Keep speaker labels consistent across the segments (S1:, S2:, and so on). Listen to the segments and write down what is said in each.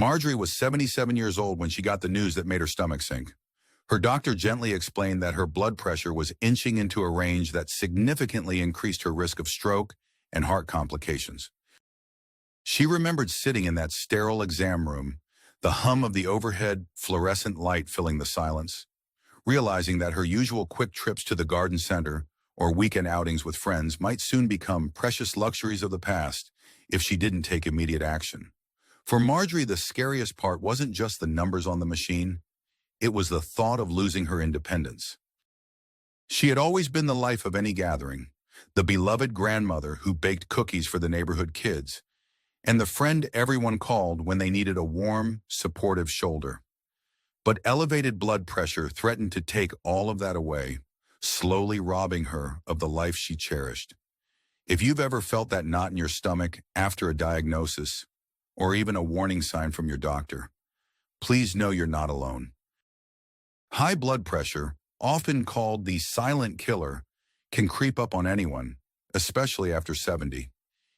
S1: Marjorie was 77 years old when she got the news that made her stomach sink. Her doctor gently explained that her blood pressure was inching into a range that significantly increased her risk of stroke and heart complications. She remembered sitting in that sterile exam room, the hum of the overhead fluorescent light filling the silence, realizing that her usual quick trips to the garden center or weekend outings with friends might soon become precious luxuries of the past if she didn't take immediate action. For Marjorie, the scariest part wasn't just the numbers on the machine, it was the thought of losing her independence. She had always been the life of any gathering, the beloved grandmother who baked cookies for the neighborhood kids, and the friend everyone called when they needed a warm, supportive shoulder. But elevated blood pressure threatened to take all of that away, slowly robbing her of the life she cherished. If you've ever felt that knot in your stomach after a diagnosis, or even a warning sign from your doctor, please know you're not alone. High blood pressure, often called the silent killer, can creep up on anyone, especially after 70.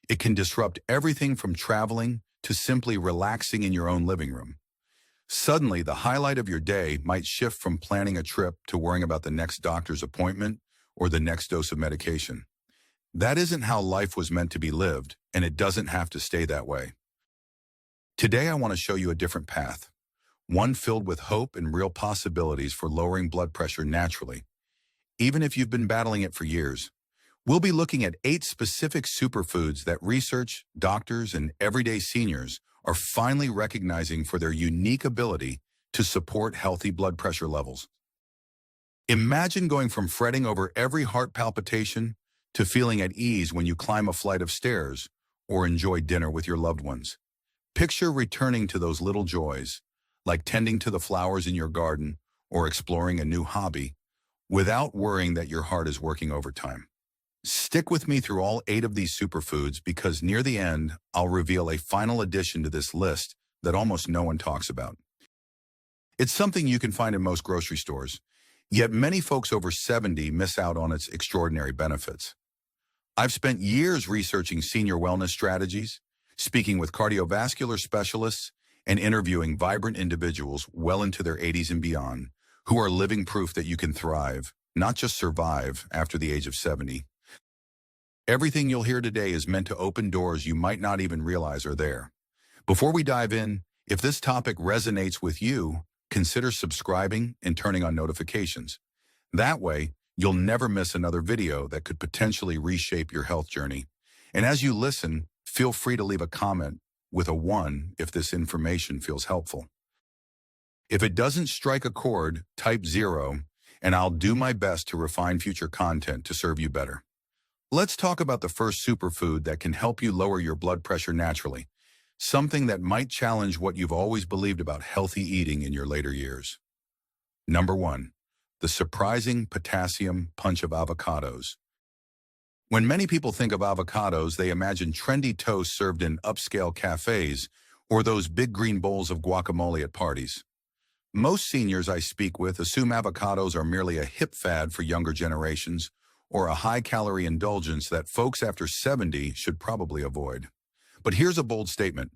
S1: It can disrupt everything from traveling to simply relaxing in your own living room. Suddenly, the highlight of your day might shift from planning a trip to worrying about the next doctor's appointment or the next dose of medication. That isn't how life was meant to be lived, and it doesn't have to stay that way. Today, I want to show you a different path, one filled with hope and real possibilities for lowering blood pressure naturally, even if you've been battling it for years. We'll be looking at 8 specific superfoods that research, doctors, and everyday seniors are finally recognizing for their unique ability to support healthy blood pressure levels. Imagine going from fretting over every heart palpitation to feeling at ease when you climb a flight of stairs or enjoy dinner with your loved ones. Picture returning to those little joys, like tending to the flowers in your garden or exploring a new hobby, without worrying that your heart is working overtime. Stick with me through all 8 of these superfoods because near the end, I'll reveal a final addition to this list that almost no one talks about. It's something you can find in most grocery stores, yet many folks over 70 miss out on its extraordinary benefits. I've spent years researching senior wellness strategies, speaking with cardiovascular specialists, and interviewing vibrant individuals well into their 80s and beyond who are living proof that you can thrive, not just survive, after the age of 70. Everything you'll hear today is meant to open doors you might not even realize are there. Before we dive in, if this topic resonates with you, consider subscribing and turning on notifications. That way, you'll never miss another video that could potentially reshape your health journey. And as you listen, feel free to leave a comment with a 1 if this information feels helpful. If it doesn't strike a chord, type 0, and I'll do my best to refine future content to serve you better. Let's talk about the first superfood that can help you lower your blood pressure naturally, something that might challenge what you've always believed about healthy eating in your later years. Number 1, the surprising potassium punch of avocados. When many people think of avocados, they imagine trendy toast served in upscale cafes or those big green bowls of guacamole at parties. Most seniors I speak with assume avocados are merely a hip fad for younger generations or a high-calorie indulgence that folks after 70 should probably avoid. But here's a bold statement.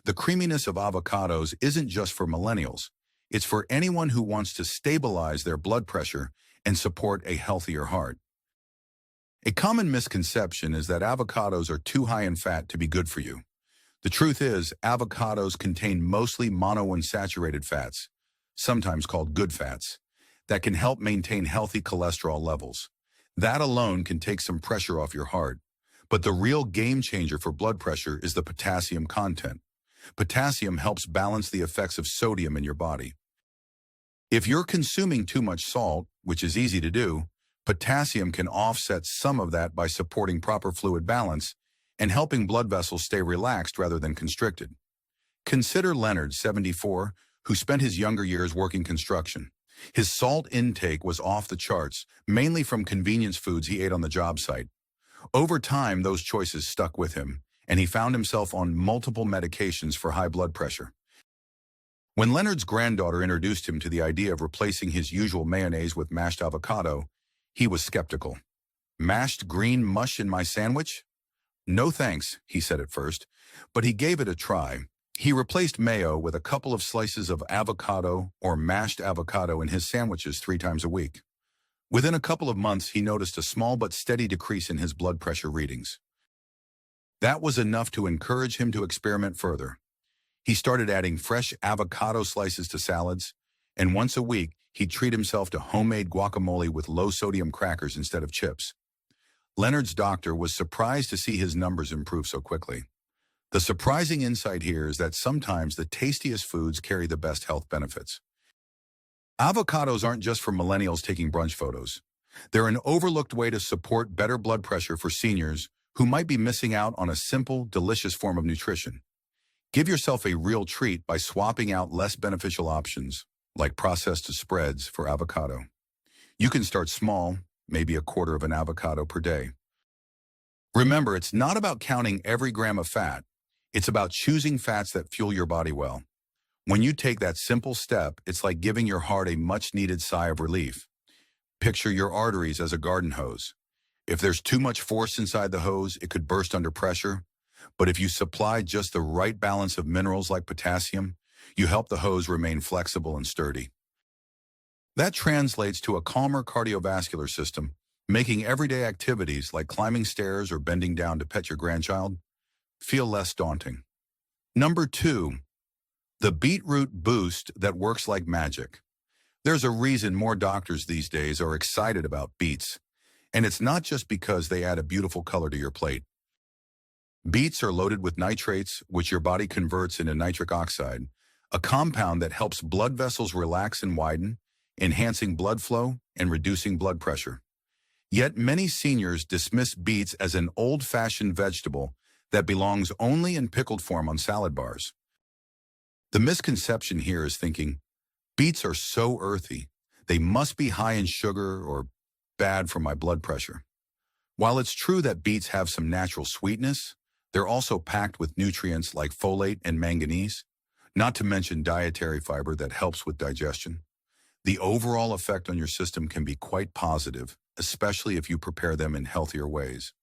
S1: The creaminess of avocados isn't just for millennials. It's for anyone who wants to stabilize their blood pressure and support a healthier heart. A common misconception is that avocados are too high in fat to be good for you. The truth is, avocados contain mostly monounsaturated fats, sometimes called good fats, that can help maintain healthy cholesterol levels. That alone can take some pressure off your heart. But the real game changer for blood pressure is the potassium content. Potassium helps balance the effects of sodium in your body. If you're consuming too much salt, which is easy to do, potassium can offset some of that by supporting proper fluid balance and helping blood vessels stay relaxed rather than constricted. Consider Leonard, 74, who spent his younger years working construction. His salt intake was off the charts, mainly from convenience foods he ate on the job site. Over time, those choices stuck with him, and he found himself on multiple medications for high blood pressure. When Leonard's granddaughter introduced him to the idea of replacing his usual mayonnaise with mashed avocado, he was skeptical. "Mashed green mush in my sandwich?" "No thanks," he said at first, but he gave it a try. He replaced mayo with a couple of slices of avocado or mashed avocado in his sandwiches 3 times a week. Within a couple of months, he noticed a small but steady decrease in his blood pressure readings. That was enough to encourage him to experiment further. He started adding fresh avocado slices to salads, and once a week, he'd treat himself to homemade guacamole with low-sodium crackers instead of chips. Leonard's doctor was surprised to see his numbers improve so quickly. The surprising insight here is that sometimes the tastiest foods carry the best health benefits. Avocados aren't just for millennials taking brunch photos. They're an overlooked way to support better blood pressure for seniors who might be missing out on a simple, delicious form of nutrition. Give yourself a real treat by swapping out less beneficial options, like processed spreads, for avocado. You can start small, maybe a quarter of an avocado per day. Remember, it's not about counting every gram of fat. It's about choosing fats that fuel your body well. When you take that simple step, it's like giving your heart a much-needed sigh of relief. Picture your arteries as a garden hose. If there's too much force inside the hose, it could burst under pressure. But if you supply just the right balance of minerals like potassium, you help the hose remain flexible and sturdy. That translates to a calmer cardiovascular system, making everyday activities like climbing stairs or bending down to pet your grandchild feel less daunting. Number 2, the beetroot boost that works like magic. There's a reason more doctors these days are excited about beets, and it's not just because they add a beautiful color to your plate. Beets are loaded with nitrates, which your body converts into nitric oxide, a compound that helps blood vessels relax and widen, enhancing blood flow and reducing blood pressure. Yet many seniors dismiss beets as an old-fashioned vegetable that belongs only in pickled form on salad bars. The misconception here is thinking, beets are so earthy, they must be high in sugar or bad for my blood pressure. While it's true that beets have some natural sweetness, they're also packed with nutrients like folate and manganese, not to mention dietary fiber that helps with digestion. The overall effect on your system can be quite positive, especially if you prepare them in healthier ways.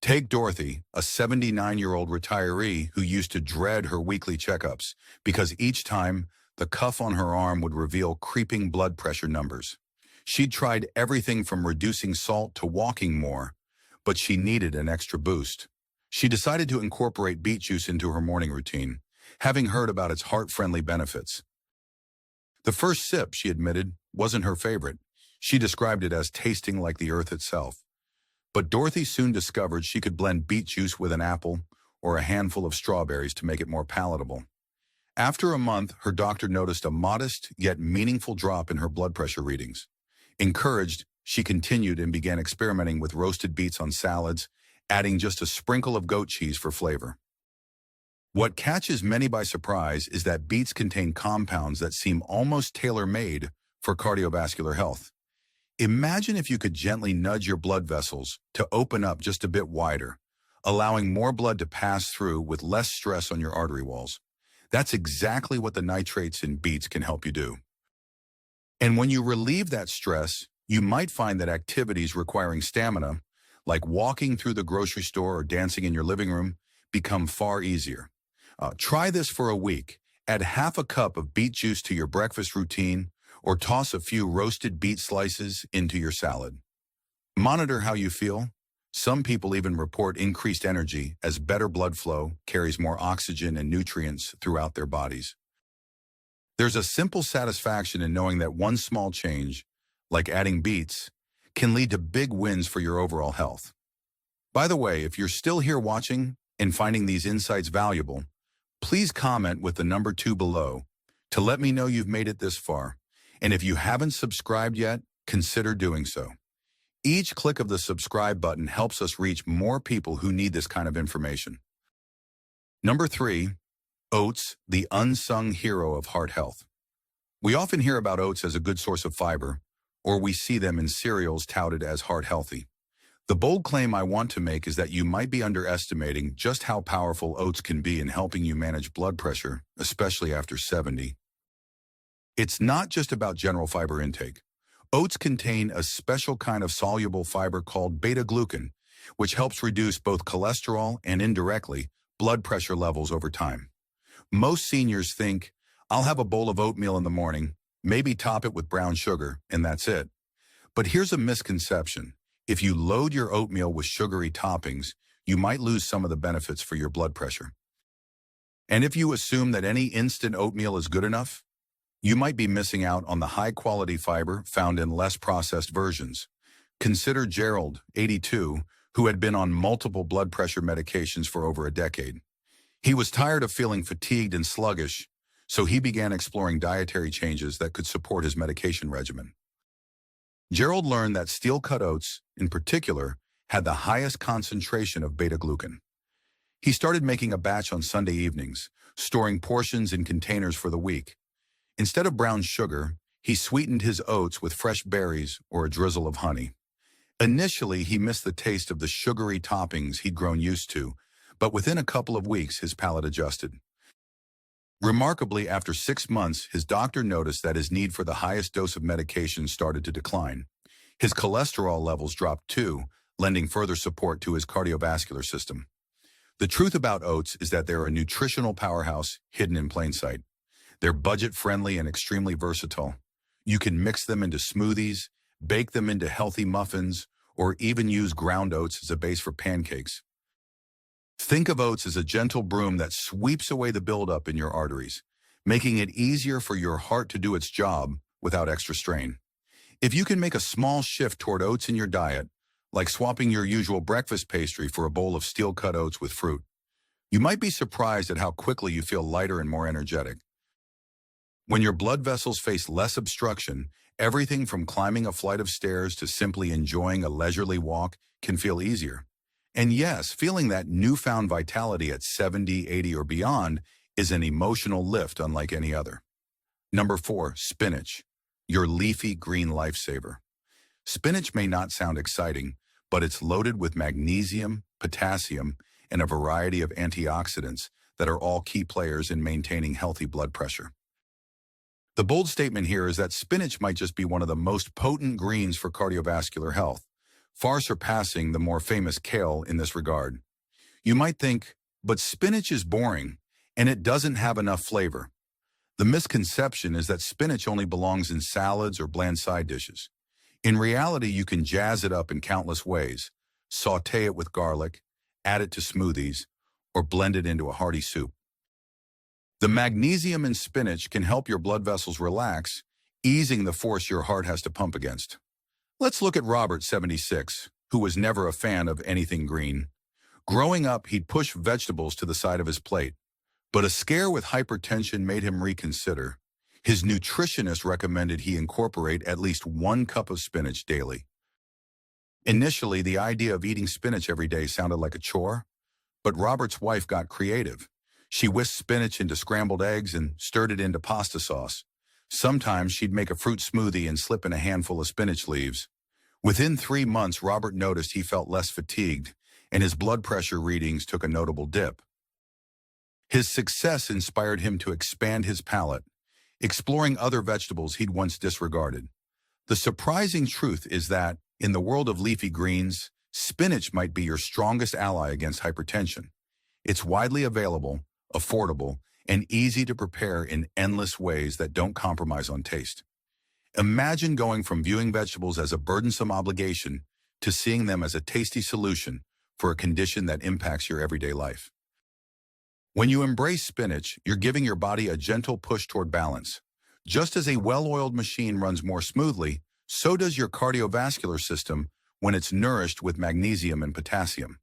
S1: Take Dorothy, a 79-year-old retiree who used to dread her weekly checkups because each time the cuff on her arm would reveal creeping blood pressure numbers. She'd tried everything from reducing salt to walking more, but she needed an extra boost. She decided to incorporate beet juice into her morning routine, having heard about its heart-friendly benefits. The first sip, she admitted, wasn't her favorite. She described it as tasting like the earth itself. But Dorothy soon discovered she could blend beet juice with an apple or a handful of strawberries to make it more palatable. After a month, her doctor noticed a modest yet meaningful drop in her blood pressure readings. Encouraged, she continued and began experimenting with roasted beets on salads, adding just a sprinkle of goat cheese for flavor. What catches many by surprise is that beets contain compounds that seem almost tailor-made for cardiovascular health. Imagine if you could gently nudge your blood vessels to open up just a bit wider, allowing more blood to pass through with less stress on your artery walls. That's exactly what the nitrates in beets can help you do. And when you relieve that stress, you might find that activities requiring stamina, like walking through the grocery store or dancing in your living room, become far easier. Try this for a week. Add half a cup of beet juice to your breakfast routine, or toss a few roasted beet slices into your salad. Monitor how you feel. Some people even report increased energy as better blood flow carries more oxygen and nutrients throughout their bodies. There's a simple satisfaction in knowing that one small change, like adding beets, can lead to big wins for your overall health. By the way, if you're still here watching and finding these insights valuable, please comment with the number 2 below to let me know you've made it this far. And if you haven't subscribed yet, consider doing so. Each click of the subscribe button helps us reach more people who need this kind of information. Number 3, oats, the unsung hero of heart health. We often hear about oats as a good source of fiber, or we see them in cereals touted as heart healthy. The bold claim I want to make is that you might be underestimating just how powerful oats can be in helping you manage blood pressure, especially after 70. It's not just about general fiber intake. Oats contain a special kind of soluble fiber called beta-glucan, which helps reduce both cholesterol and indirectly blood pressure levels over time. Most seniors think, I'll have a bowl of oatmeal in the morning, maybe top it with brown sugar, and that's it. But here's a misconception. If you load your oatmeal with sugary toppings, you might lose some of the benefits for your blood pressure. And if you assume that any instant oatmeal is good enough, you might be missing out on the high-quality fiber found in less processed versions. Consider Gerald, 82, who had been on multiple blood pressure medications for over a decade. He was tired of feeling fatigued and sluggish, so he began exploring dietary changes that could support his medication regimen. Gerald learned that steel-cut oats, in particular, had the highest concentration of beta-glucan. He started making a batch on Sunday evenings, storing portions in containers for the week. Instead of brown sugar, he sweetened his oats with fresh berries or a drizzle of honey. Initially, he missed the taste of the sugary toppings he'd grown used to, but within a couple of weeks, his palate adjusted. Remarkably, after 6 months, his doctor noticed that his need for the highest dose of medication started to decline. His cholesterol levels dropped too, lending further support to his cardiovascular system. The truth about oats is that they're a nutritional powerhouse hidden in plain sight. They're budget-friendly and extremely versatile. You can mix them into smoothies, bake them into healthy muffins, or even use ground oats as a base for pancakes. Think of oats as a gentle broom that sweeps away the buildup in your arteries, making it easier for your heart to do its job without extra strain. If you can make a small shift toward oats in your diet, like swapping your usual breakfast pastry for a bowl of steel-cut oats with fruit, you might be surprised at how quickly you feel lighter and more energetic. When your blood vessels face less obstruction, everything from climbing a flight of stairs to simply enjoying a leisurely walk can feel easier. And yes, feeling that newfound vitality at 70, 80, or beyond is an emotional lift unlike any other. Number 4, spinach, your leafy green lifesaver. Spinach may not sound exciting, but it's loaded with magnesium, potassium, and a variety of antioxidants that are all key players in maintaining healthy blood pressure. The bold statement here is that spinach might just be one of the most potent greens for cardiovascular health, far surpassing the more famous kale in this regard. You might think, but spinach is boring, and it doesn't have enough flavor. The misconception is that spinach only belongs in salads or bland side dishes. In reality, you can jazz it up in countless ways, sauté it with garlic, add it to smoothies, or blend it into a hearty soup. The magnesium in spinach can help your blood vessels relax, easing the force your heart has to pump against. Let's look at Robert, 76, who was never a fan of anything green. Growing up, he'd push vegetables to the side of his plate, but a scare with hypertension made him reconsider. His nutritionist recommended he incorporate at least 1 cup of spinach daily. Initially, the idea of eating spinach every day sounded like a chore, but Robert's wife got creative. She whisked spinach into scrambled eggs and stirred it into pasta sauce. Sometimes she'd make a fruit smoothie and slip in a handful of spinach leaves. Within 3 months, Robert noticed he felt less fatigued, and his blood pressure readings took a notable dip. His success inspired him to expand his palate, exploring other vegetables he'd once disregarded. The surprising truth is that, in the world of leafy greens, spinach might be your strongest ally against hypertension. It's widely available, affordable, and easy to prepare in endless ways that don't compromise on taste. Imagine going from viewing vegetables as a burdensome obligation to seeing them as a tasty solution for a condition that impacts your everyday life. When you embrace spinach, you're giving your body a gentle push toward balance. Just as a well-oiled machine runs more smoothly, so does your cardiovascular system when it's nourished with magnesium and potassium.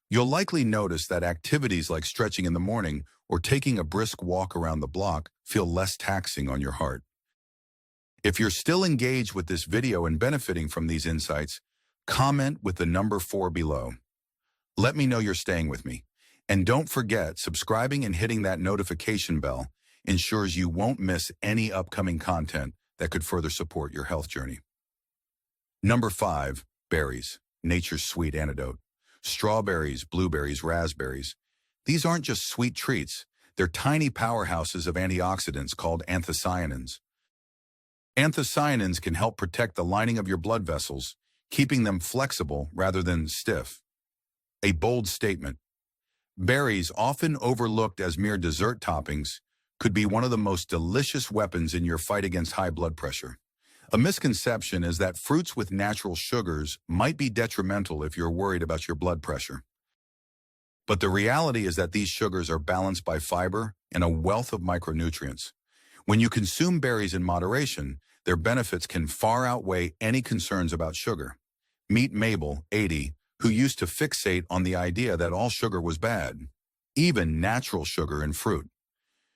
S1: You'll likely notice that activities like stretching in the morning or taking a brisk walk around the block feel less taxing on your heart. If you're still engaged with this video and benefiting from these insights, comment with the number 4 below. Let me know you're staying with me. And don't forget, subscribing and hitting that notification bell ensures you won't miss any upcoming content that could further support your health journey. Number 5, berries, nature's sweet antidote. Strawberries, blueberries, raspberries. These aren't just sweet treats. They're tiny powerhouses of antioxidants called anthocyanins. Anthocyanins can help protect the lining of your blood vessels, keeping them flexible rather than stiff. A bold statement. Berries, often overlooked as mere dessert toppings, could be one of the most delicious weapons in your fight against high blood pressure. A misconception is that fruits with natural sugars might be detrimental if you're worried about your blood pressure. But the reality is that these sugars are balanced by fiber and a wealth of micronutrients. When you consume berries in moderation, their benefits can far outweigh any concerns about sugar. Meet Mabel, 80, who used to fixate on the idea that all sugar was bad, even natural sugar in fruit.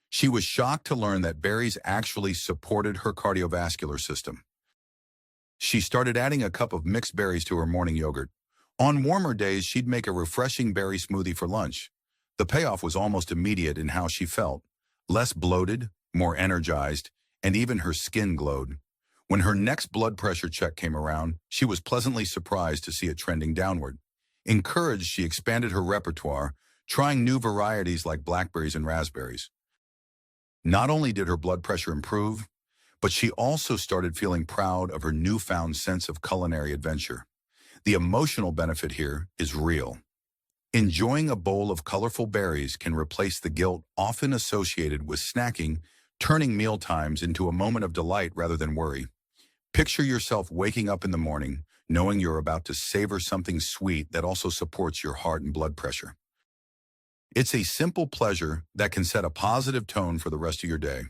S1: She was shocked to learn that berries actually supported her cardiovascular system. She started adding a cup of mixed berries to her morning yogurt. On warmer days, she'd make a refreshing berry smoothie for lunch. The payoff was almost immediate in how she felt. Less bloated, more energized, and even her skin glowed. When her next blood pressure check came around, she was pleasantly surprised to see it trending downward. Encouraged, she expanded her repertoire, trying new varieties like blackberries and raspberries. Not only did her blood pressure improve, but she also started feeling proud of her newfound sense of culinary adventure. The emotional benefit here is real. Enjoying a bowl of colorful berries can replace the guilt often associated with snacking, turning meal times into a moment of delight rather than worry. Picture yourself waking up in the morning, knowing you're about to savor something sweet that also supports your heart and blood pressure. It's a simple pleasure that can set a positive tone for the rest of your day.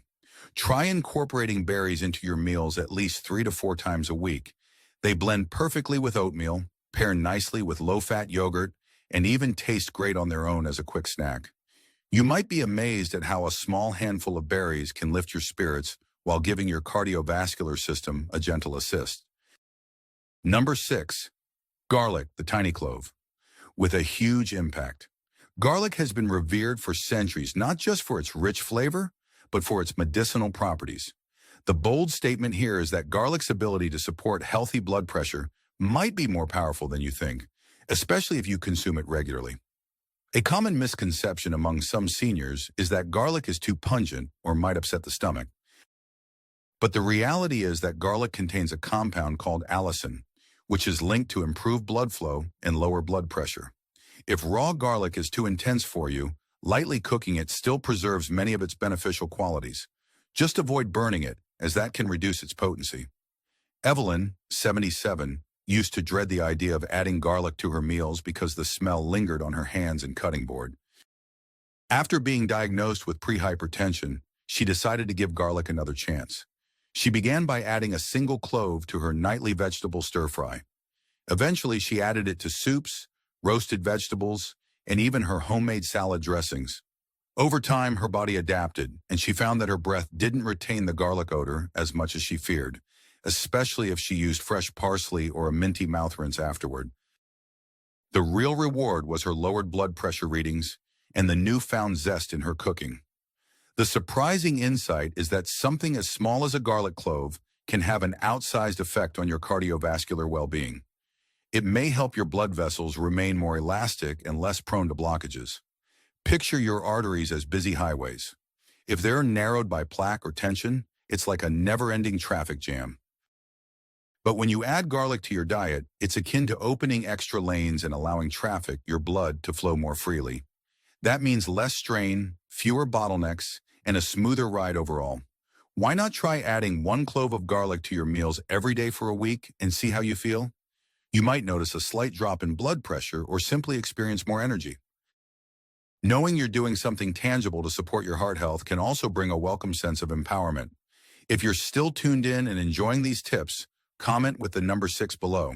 S1: Try incorporating berries into your meals at least 3 to 4 times a week. They blend perfectly with oatmeal, pair nicely with low-fat yogurt, and even taste great on their own as a quick snack. You might be amazed at how a small handful of berries can lift your spirits while giving your cardiovascular system a gentle assist. Number 6. Garlic, the tiny clove. With a huge impact. Garlic has been revered for centuries, not just for its rich flavor, but for its medicinal properties. The bold statement here is that garlic's ability to support healthy blood pressure might be more powerful than you think, especially if you consume it regularly. A common misconception among some seniors is that garlic is too pungent or might upset the stomach. But the reality is that garlic contains a compound called allicin, which is linked to improved blood flow and lower blood pressure. If raw garlic is too intense for you, lightly cooking it still preserves many of its beneficial qualities. Just avoid burning it, as that can reduce its potency. Evelyn, 77, used to dread the idea of adding garlic to her meals because the smell lingered on her hands and cutting board. After being diagnosed with prehypertension, she decided to give garlic another chance. She began by adding a single clove to her nightly vegetable stir-fry. Eventually, she added it to soups, roasted vegetables, and even her homemade salad dressings. Over time, her body adapted, and she found that her breath didn't retain the garlic odor as much as she feared, especially if she used fresh parsley or a minty mouth rinse afterward. The real reward was her lowered blood pressure readings and the newfound zest in her cooking. The surprising insight is that something as small as a garlic clove can have an outsized effect on your cardiovascular well-being. It may help your blood vessels remain more elastic and less prone to blockages. Picture your arteries as busy highways. If they're narrowed by plaque or tension, it's like a never-ending traffic jam. But when you add garlic to your diet, it's akin to opening extra lanes and allowing traffic, your blood, to flow more freely. That means less strain, fewer bottlenecks, and a smoother ride overall. Why not try adding 1 clove of garlic to your meals every day for a week and see how you feel? You might notice a slight drop in blood pressure or simply experience more energy. Knowing you're doing something tangible to support your heart health can also bring a welcome sense of empowerment. If you're still tuned in and enjoying these tips, comment with the number 6 below.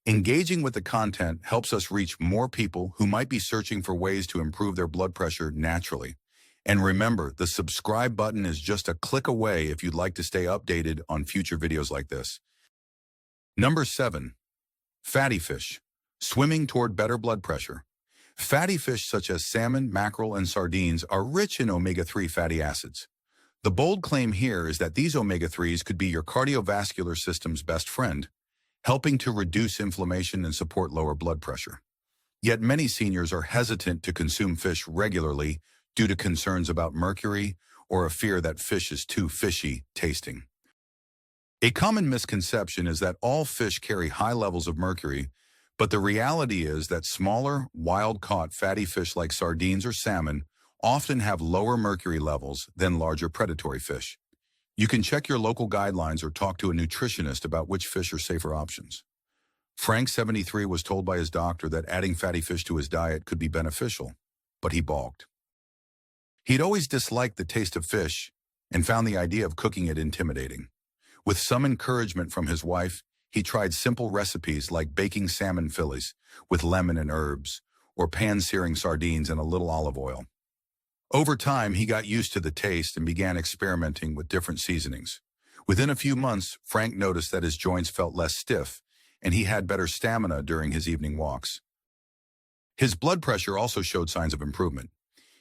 S1: Engaging with the content helps us reach more people who might be searching for ways to improve their blood pressure naturally. And remember, the subscribe button is just a click away if you'd like to stay updated on future videos like this. Number 7. Fatty fish. Swimming toward better blood pressure. Fatty fish such as salmon, mackerel, and sardines are rich in omega-3 fatty acids. The bold claim here is that these omega-3s could be your cardiovascular system's best friend, helping to reduce inflammation and support lower blood pressure. Yet many seniors are hesitant to consume fish regularly due to concerns about mercury or a fear that fish is too fishy tasting. A common misconception is that all fish carry high levels of mercury, But the reality is that smaller, wild-caught fatty fish like sardines or salmon often have lower mercury levels than larger predatory fish. You can check your local guidelines or talk to a nutritionist about which fish are safer options. Frank, 73, was told by his doctor that adding fatty fish to his diet could be beneficial, but he balked. He'd always disliked the taste of fish and found the idea of cooking it intimidating. With some encouragement from his wife, he tried simple recipes like baking salmon fillets with lemon and herbs, or pan-searing sardines in a little olive oil. Over time, he got used to the taste and began experimenting with different seasonings. Within a few months, Frank noticed that his joints felt less stiff, and he had better stamina during his evening walks. His blood pressure also showed signs of improvement.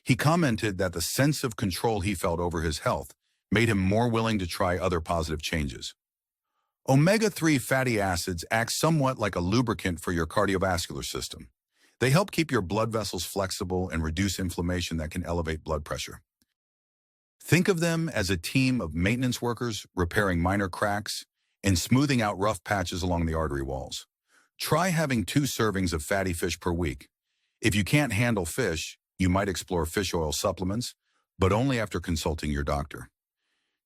S1: He commented that the sense of control he felt over his health made him more willing to try other positive changes. Omega-3 fatty acids act somewhat like a lubricant for your cardiovascular system. They help keep your blood vessels flexible and reduce inflammation that can elevate blood pressure. Think of them as a team of maintenance workers repairing minor cracks and smoothing out rough patches along the artery walls. Try having 2 servings of fatty fish per week. If you can't handle fish, you might explore fish oil supplements, but only after consulting your doctor.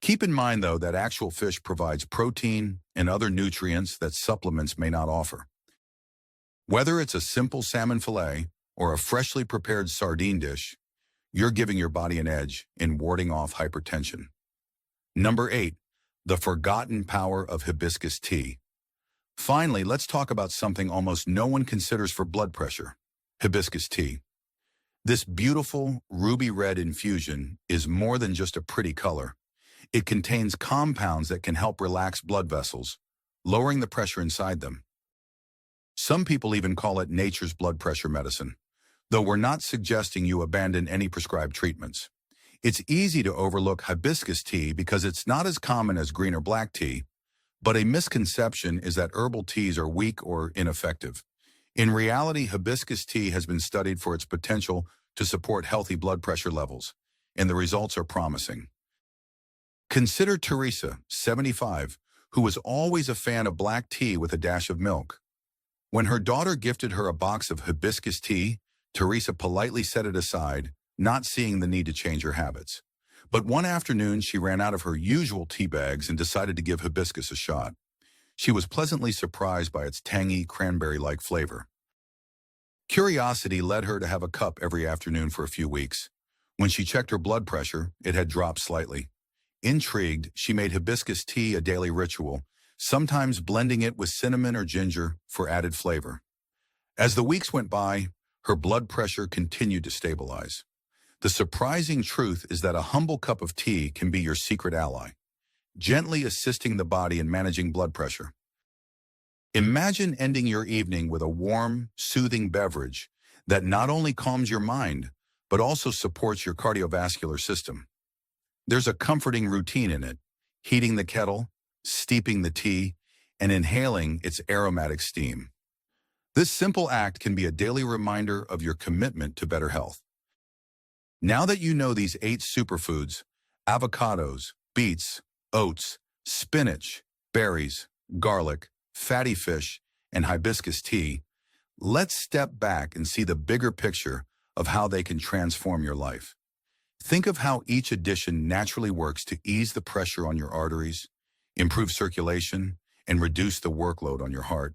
S1: Keep in mind, though, that actual fish provides protein and other nutrients that supplements may not offer. Whether it's a simple salmon fillet or a freshly prepared sardine dish, you're giving your body an edge in warding off hypertension. Number 8, the forgotten power of hibiscus tea. Finally, let's talk about something almost no one considers for blood pressure: hibiscus tea. This beautiful ruby red infusion is more than just a pretty color. It contains compounds that can help relax blood vessels, lowering the pressure inside them. Some people even call it nature's blood pressure medicine, though we're not suggesting you abandon any prescribed treatments. It's easy to overlook hibiscus tea because it's not as common as green or black tea, but a misconception is that herbal teas are weak or ineffective. In reality, hibiscus tea has been studied for its potential to support healthy blood pressure levels, and the results are promising. Consider Teresa, 75, who was always a fan of black tea with a dash of milk. When her daughter gifted her a box of hibiscus tea, Teresa politely set it aside, not seeing the need to change her habits. But one afternoon, she ran out of her usual tea bags and decided to give hibiscus a shot. She was pleasantly surprised by its tangy, cranberry-like flavor. Curiosity led her to have a cup every afternoon for a few weeks. When she checked her blood pressure, it had dropped slightly. Intrigued, she made hibiscus tea a daily ritual, sometimes blending it with cinnamon or ginger for added flavor. As the weeks went by, her blood pressure continued to stabilize. The surprising truth is that a humble cup of tea can be your secret ally, gently assisting the body in managing blood pressure. Imagine ending your evening with a warm, soothing beverage that not only calms your mind, but also supports your cardiovascular system. There's a comforting routine in it: heating the kettle, steeping the tea, and inhaling its aromatic steam. This simple act can be a daily reminder of your commitment to better health. Now that you know these 8 superfoods: avocados, beets, oats, spinach, berries, garlic, fatty fish, and hibiscus tea, let's step back and see the bigger picture of how they can transform your life. Think of how each addition naturally works to ease the pressure on your arteries, improve circulation, and reduce the workload on your heart.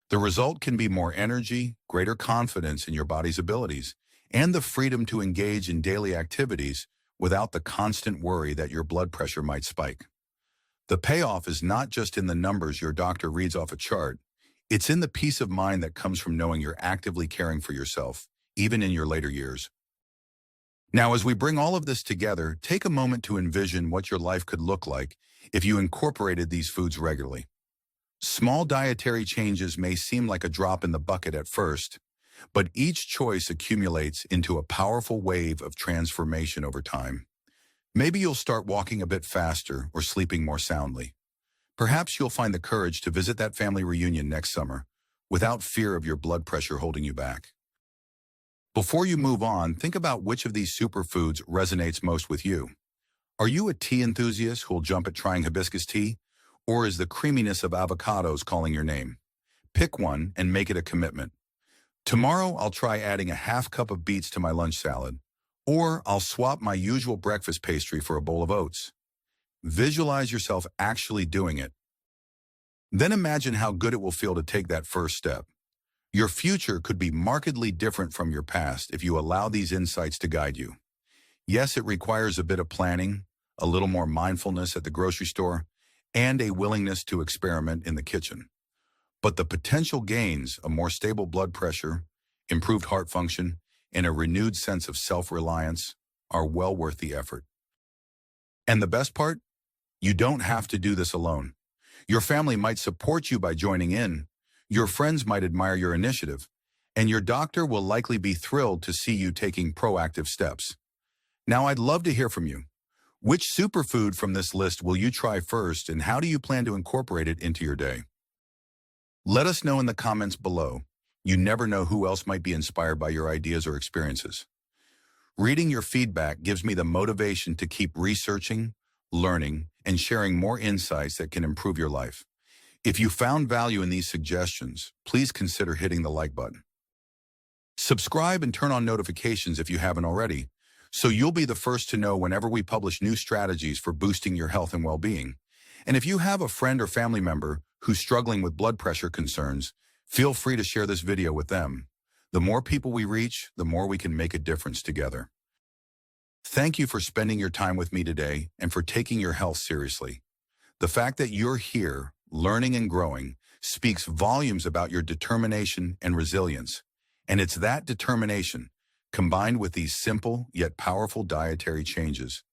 S1: The result can be more energy, greater confidence in your body's abilities, and the freedom to engage in daily activities without the constant worry that your blood pressure might spike. The payoff is not just in the numbers your doctor reads off a chart. It's in the peace of mind that comes from knowing you're actively caring for yourself, even in your later years. Now, as we bring all of this together, take a moment to envision what your life could look like if you incorporated these foods regularly. Small dietary changes may seem like a drop in the bucket at first, but each choice accumulates into a powerful wave of transformation over time. Maybe you'll start walking a bit faster or sleeping more soundly. Perhaps you'll find the courage to visit that family reunion next summer without fear of your blood pressure holding you back. Before you move on, think about which of these superfoods resonates most with you. Are you a tea enthusiast who'll jump at trying hibiscus tea, or is the creaminess of avocados calling your name? Pick one and make it a commitment. Tomorrow, I'll try adding a half cup of beets to my lunch salad, or I'll swap my usual breakfast pastry for a bowl of oats. Visualize yourself actually doing it. Then imagine how good it will feel to take that first step. Your future could be markedly different from your past if you allow these insights to guide you. Yes, it requires a bit of planning, a little more mindfulness at the grocery store, and a willingness to experiment in the kitchen. But the potential gains, a more stable blood pressure, improved heart function, and a renewed sense of self-reliance, are well worth the effort. And the best part? You don't have to do this alone. Your family might support you by joining in, your friends might admire your initiative, and your doctor will likely be thrilled to see you taking proactive steps. Now, I'd love to hear from you. Which superfood from this list will you try first, and how do you plan to incorporate it into your day? Let us know in the comments below. You never know who else might be inspired by your ideas or experiences. Reading your feedback gives me the motivation to keep researching, learning, and sharing more insights that can improve your life. If you found value in these suggestions, please consider hitting the like button. Subscribe and turn on notifications if you haven't already, so you'll be the first to know whenever we publish new strategies for boosting your health and well-being. And if you have a friend or family member who's struggling with blood pressure concerns, feel free to share this video with them. The more people we reach, the more we can make a difference together. Thank you for spending your time with me today and for taking your health seriously. The fact that you're here, learning and growing, speaks volumes about your determination and resilience. And it's that determination, combined with these simple yet powerful dietary changes,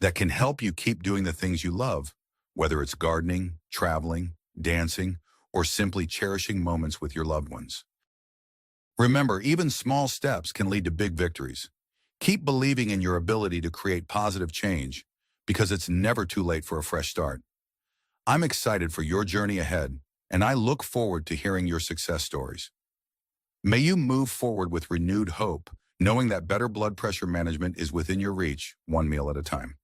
S1: that can help you keep doing the things you love, whether it's gardening, traveling, dancing, or simply cherishing moments with your loved ones. Remember, even small steps can lead to big victories. Keep believing in your ability to create positive change, because it's never too late for a fresh start. I'm excited for your journey ahead, and I look forward to hearing your success stories. May you move forward with renewed hope, knowing that better blood pressure management is within your reach, one meal at a time.